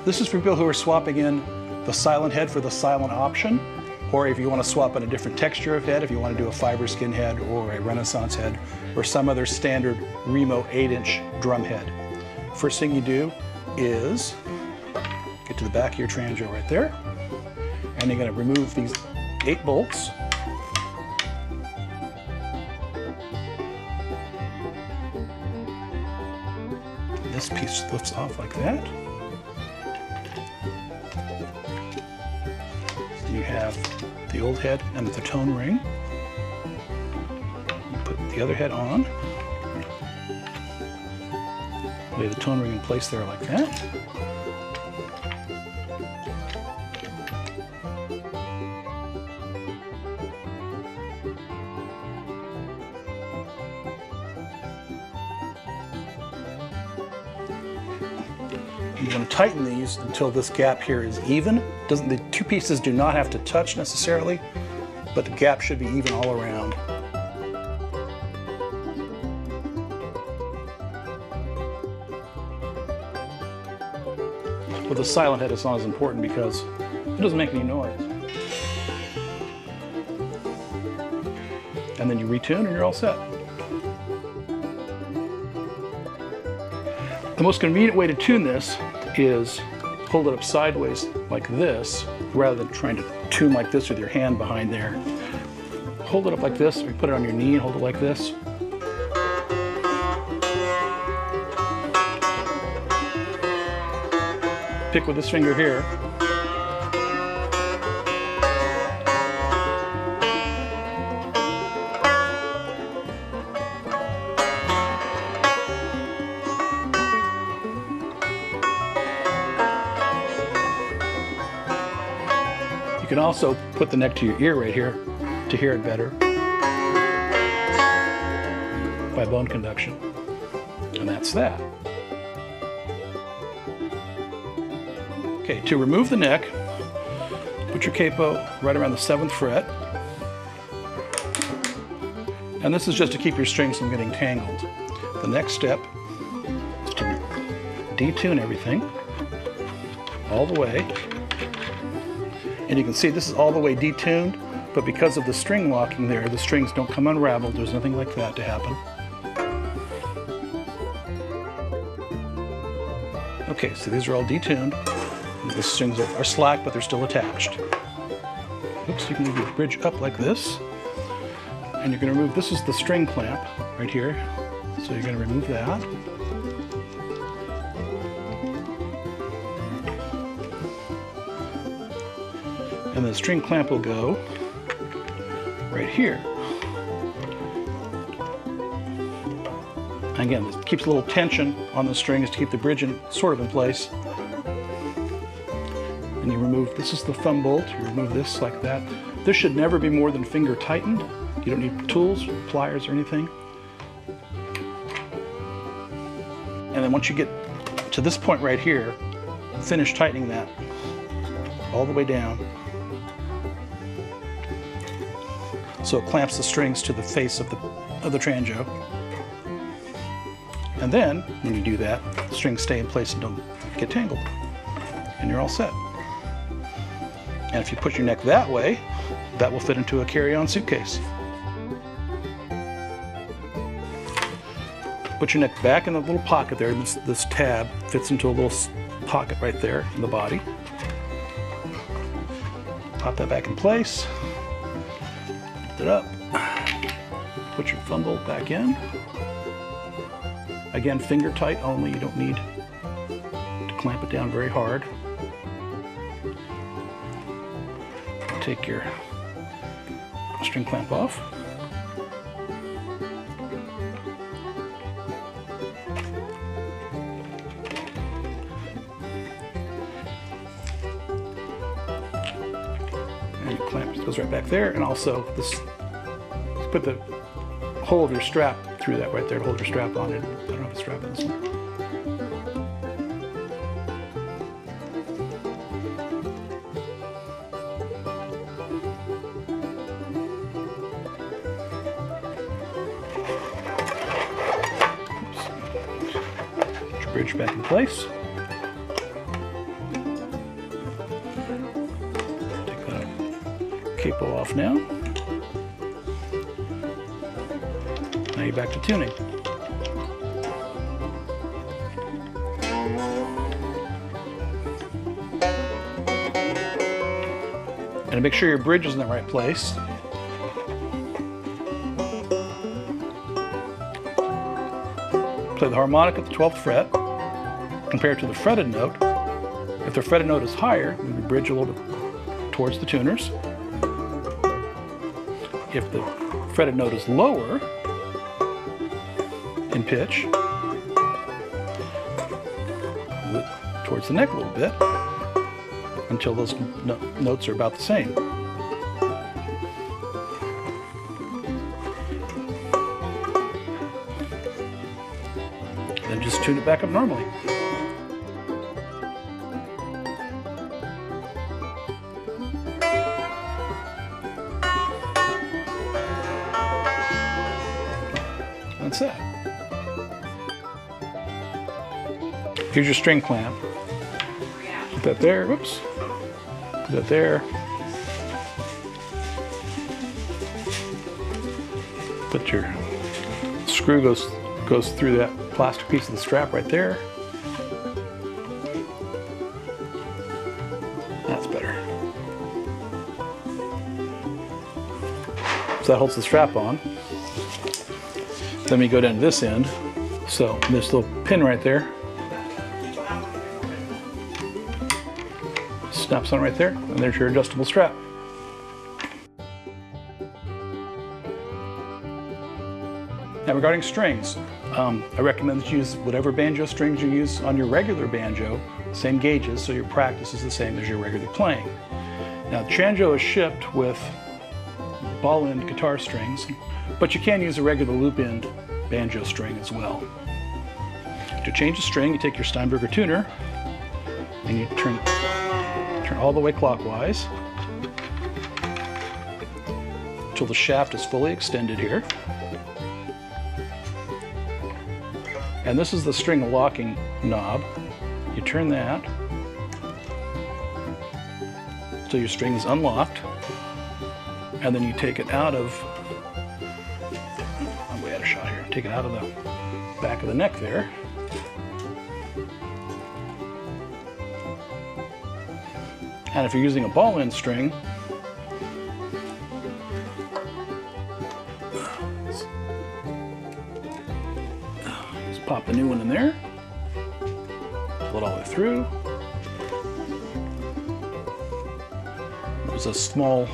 This is for people who are swapping in the silent head for the silent option, or if you want to swap in a different texture of head, if you want to do a fiber skin head or a Renaissance head or some other standard Remo 8-inch drum head. First thing you do is get to the back of your Tranjo right there, and you're going to remove these 8 bolts. This piece lifts off like that. You have the old head and the tone ring. You put the other head on. Lay the tone ring in place there like that. You want to tighten these until this gap here is even. The two pieces do not have to touch necessarily, but the gap should be even all around. With a silent head, it's not as important because it doesn't make any noise. And then you retune and you're all set. The most convenient way to tune this is hold it up sideways like this, rather than trying to tune like this with your hand behind there. Hold it up like this, or you put it on your knee and hold it like this. Pick with this finger here. You can also put the neck to your ear right here to hear it better by bone conduction. And that's that. Okay, to remove the neck, put your capo right around the 7th fret. And this is just to keep your strings from getting tangled. The next step is to detune everything all the way. And you can see this is all the way detuned, but because of the string locking there, the strings don't come unraveled. There's nothing like that to happen. Okay, so these are all detuned. The strings are slack, but they're still attached. Oops, you can move your bridge up like this. And you're going to remove, this is the string clamp right here. So you're going to remove that. And the string clamp will go right here. Again, this keeps a little tension on the strings to keep the bridge sort of in place. And you remove, this is the thumb bolt, you remove this like that. This should never be more than finger tightened. You don't need tools, pliers or anything. And then once you get to this point right here, finish tightening that all the way down. So it clamps the strings to the face of the Tranjo. And then, when you do that, the strings stay in place and don't get tangled. And you're all set. And if you put your neck that way, that will fit into a carry-on suitcase. Put your neck back in the little pocket there. This tab fits into a little pocket right there in the body. Pop that back in place. Lift it up. Put your thumb bolt back in. Again, finger tight only. You don't need to clamp it down very hard. Take your string clamp off. And your clamp goes right back there, and also this, put the hole of your strap through that right there to hold your strap on it. I don't have a strap in this one. Oops. Put your bridge back in place. capo off now. Now you're back to tuning. And make sure your bridge is in the right place. Play the harmonic at the 12th fret. Compare it to the fretted note. If the fretted note is higher, move your bridge a little bit towards the tuners. If the fretted note is lower in pitch, move it towards the neck a little bit until those notes are about the same. Then just tune it back up normally. That's it. Here's your string clamp. Put that there, whoops. Put that there. Put your screw goes through that plastic piece of the strap right there. That's better. So that holds the strap on. Then we go down to this end. So this little pin right there snaps on right there, and there's your adjustable strap. Now regarding strings, I recommend that you use whatever banjo strings you use on your regular banjo, same gauges, so your practice is the same as your regular playing. Now Tranjo is shipped with ball end guitar strings, but you can use a regular loop end banjo string as well. To change the string, you take your Steinberger tuner and you turn all the way clockwise until the shaft is fully extended here. And this is the string locking knob. You turn that until your string is unlocked, and then you take it out of, I'm way out of shot here, take it out of the back of the neck there. And if you're using a ball end string, just pop the new one in there, pull it all the way through. There's a small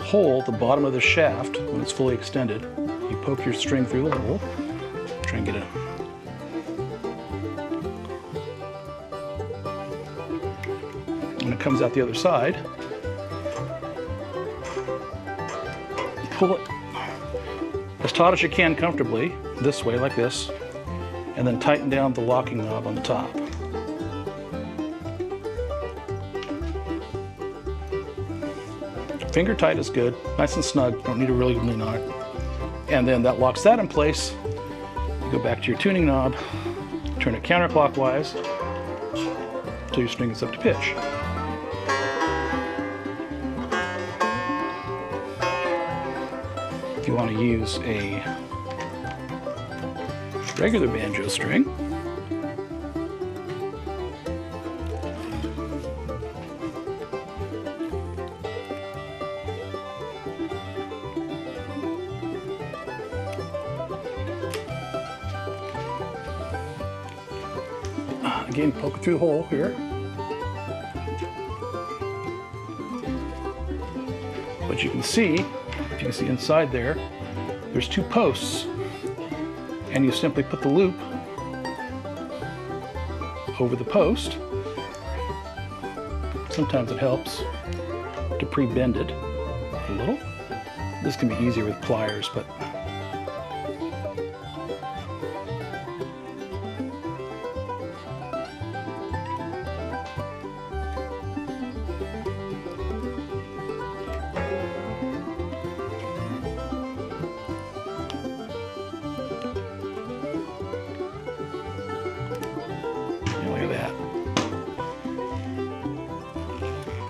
hole at the bottom of the shaft when it's fully extended. You poke your string through the hole, try and get it. When it comes out the other side, pull it as taut as you can comfortably, this way, like this, and then tighten down the locking knob on the top. Finger tight is good, nice and snug, don't need to really lean on it. And then that locks that in place. You go back to your tuning knob, turn it counterclockwise until your string is up to pitch. If you want to use a regular banjo string, again, poke it through the hole here. But you can see, if you can see inside there, there's two posts, and you simply put the loop over the post. Sometimes it helps to pre-bend it a little. This can be easier with pliers, but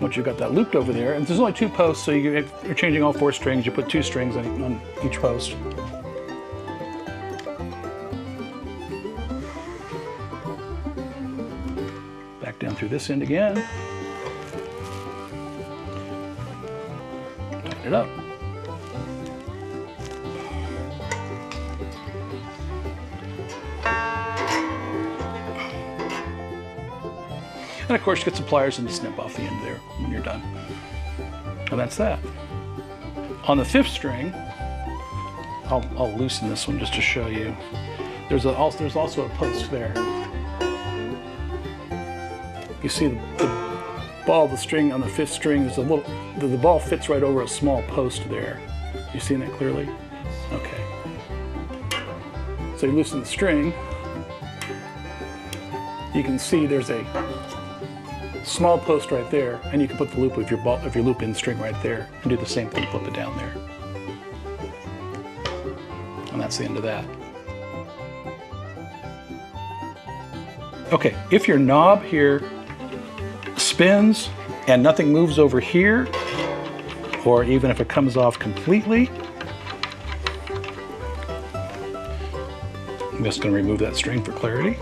once you've got that looped over there, and there's only 2 posts, so you're changing all 4 strings, you put 2 strings on each post. Back down through this end again. Tighten it up. And of course, you get some pliers and snip off the end there when you're done. And that's that. On the 5th string, I'll loosen this one just to show you. There's also a post there. You see the ball of the string on the 5th string is the ball fits right over a small post there. You seeing that clearly? Okay. So you loosen the string. You can see there's a small post right there, and you can put the loop of your loop-in string right there, and do the same thing, flip it down there. And that's the end of that. Okay, if your knob here spins and nothing moves over here, or even if it comes off completely, I'm just going to remove that string for clarity.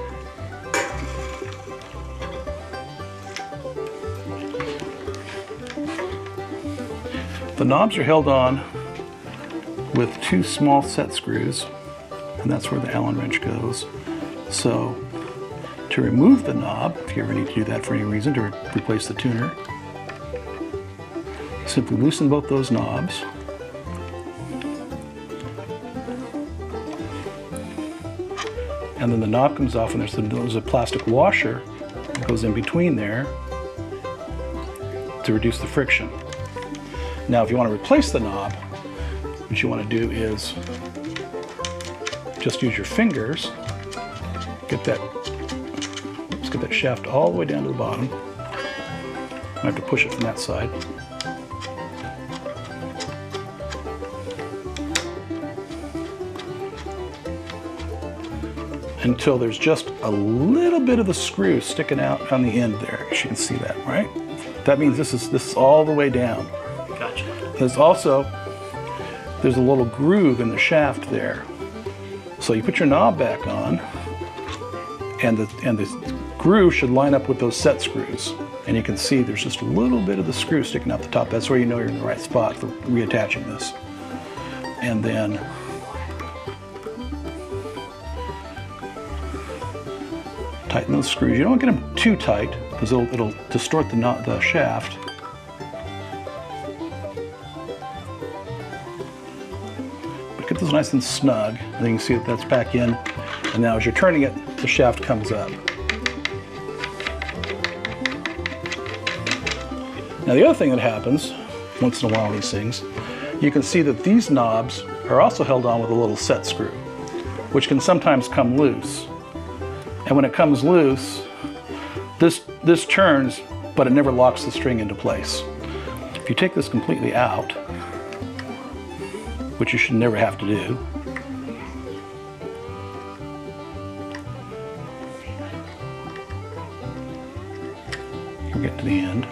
The knobs are held on with 2 small set screws, and that's where the Allen wrench goes. So to remove the knob, if you ever need to do that for any reason, to replace the tuner, simply loosen both those knobs. And then the knob comes off, and there's a plastic washer that goes in between there to reduce the friction. Now, if you want to replace the knob, what you want to do is just use your fingers, get that shaft all the way down to the bottom. I have to push it from that side. Until there's just a little bit of the screw sticking out on the end there. You can see that, right? That means this is all the way down. Gotcha. There's a little groove in the shaft there. So you put your knob back on, and the groove should line up with those set screws. And you can see there's just a little bit of the screw sticking out the top. That's where you know you're in the right spot for reattaching this. And then tighten those screws. You don't want to get them too tight because it'll distort the shaft. But get those nice and snug, and then you can see that that's back in. And now as you're turning it, the shaft comes up. Now the other thing that happens once in a while, these things, you can see that these knobs are also held on with a little set screw, which can sometimes come loose. And when it comes loose, this turns, but it never locks the string into place. If you take this completely out, which you should never have to do, we'll get to the end.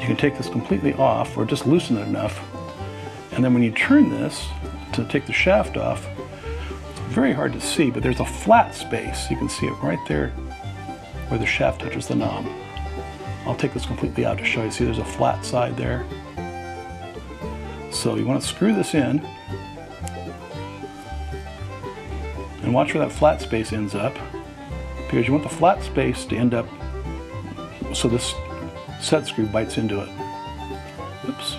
You can take this completely off or just loosen it enough. And then when you turn this to take the shaft off, it's very hard to see, but there's a flat space. You can see it right there where the shaft touches the knob. I'll take this completely out to show you. See, there's a flat side there. So you want to screw this in and watch where that flat space ends up, because you want the flat space to end up so this set screw bites into it. Oops.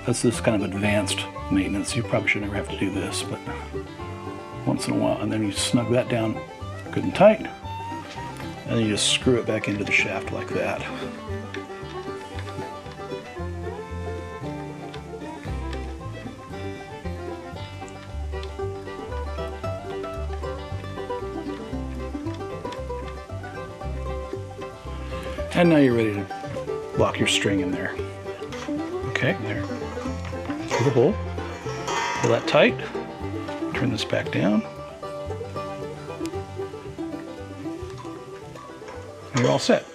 That's this kind of advanced maintenance. You probably should never have to do this, but once in a while. And then you snug that down good and tight, and then you just screw it back into the shaft like that. And now you're ready to lock your string in there. Okay, there. Through the hole. Pull that tight. Turn this back down. and you're all set.